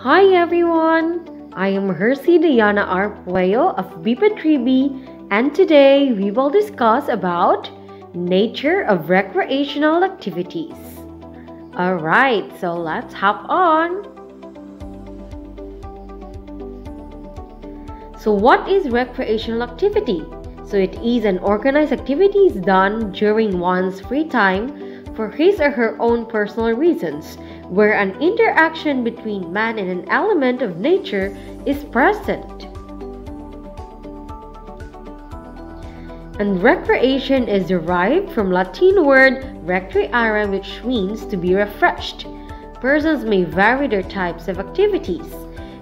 Hi everyone! I am Hercy Diana R. Pueyo of BP3B, and today we will discuss about nature of recreational activities. Alright, so let's hop on! So what is recreational activity? So it is an organized activities done during one's free time for his or her own personal reasons, where an interaction between man and an element of nature is present. And recreation is derived from Latin word recreare, which means to be refreshed. Persons may vary their types of activities.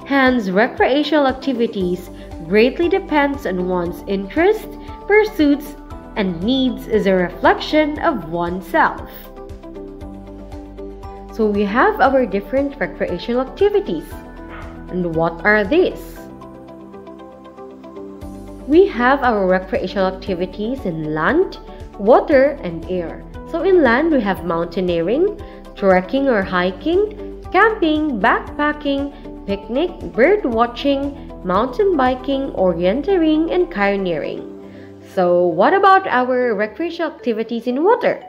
Hence, recreational activities greatly depends on one's interests, pursuits, and needs as a reflection of oneself. So we have our different recreational activities. And what are these? We have our recreational activities in land, water, and air. So in land, we have mountaineering, trekking or hiking, camping, backpacking, picnic, bird watching, mountain biking, orienteering, and canyoneering. So what about our recreational activities in water?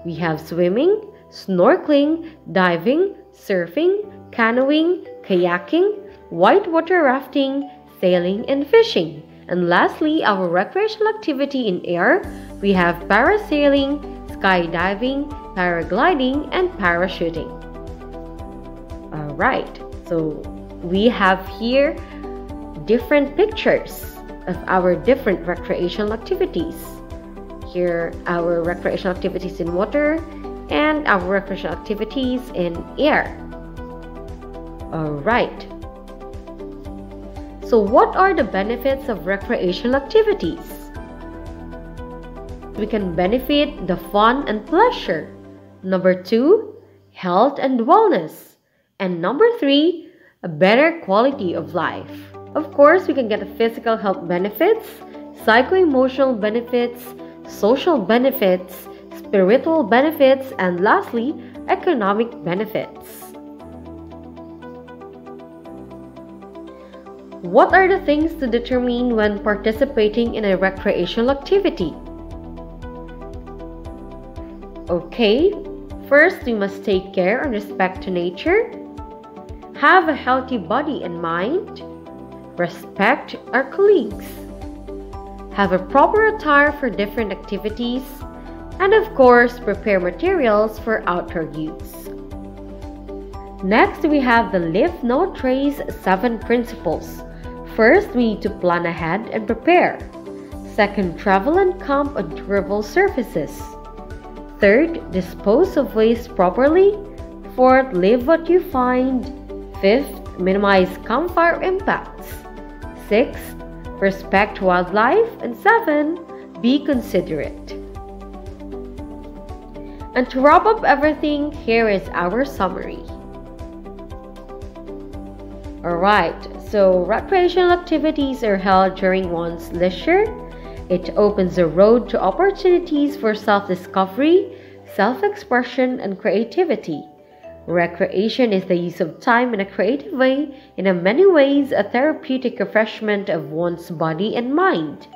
We have swimming, snorkeling, diving, surfing, canoeing, kayaking, whitewater rafting, sailing, and fishing. And lastly, our recreational activity in air, we have parasailing, skydiving, paragliding, and parachuting. Alright, so we have here different pictures of our different recreational activities. Here our recreational activities in water and our recreational activities in air. Alright. So what are the benefits of recreational activities? We can benefit the fun and pleasure. Number 2, health and wellness. And number 3, a better quality of life. Of course, we can get physical health benefits, psycho-emotional benefits, social benefits, spiritual benefits, and lastly, economic benefits. What are the things to determine when participating in a recreational activity? Okay, first we must take care and respect to nature, have a healthy body and mind, respect our colleagues, have a proper attire for different activities, and of course, prepare materials for outdoor use. Next, we have the Leave No Trace 7 principles. First, we need to plan ahead and prepare. Second, travel and camp on durable surfaces. Third, dispose of waste properly. Fourth, live what you find. Fifth, minimize campfire impacts. Sixth, respect wildlife. And 7, be considerate. And to wrap up everything, here is our summary. Alright, so recreational activities are held during one's leisure. It opens the road to opportunities for self-discovery, self-expression, and creativity. Recreation is the use of time in a creative way, in many ways a therapeutic refreshment of one's body and mind.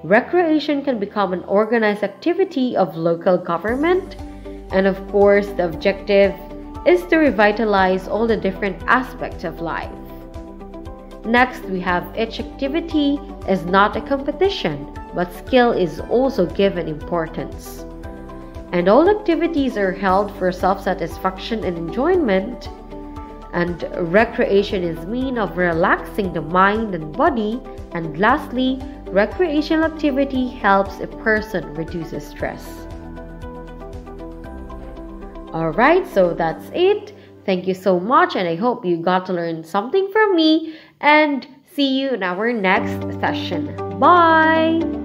Recreation can become an organized activity of local government, and of course, the objective is to revitalize all the different aspects of life. Next, we have each activity is not a competition, but skill is also given importance. And all activities are held for self-satisfaction and enjoyment, and recreation is a means of relaxing the mind and body, and lastly, recreational activity helps a person reduce stress. Alright, so that's it. Thank you so much, and I hope you got to learn something from me, and see you in our next session. Bye!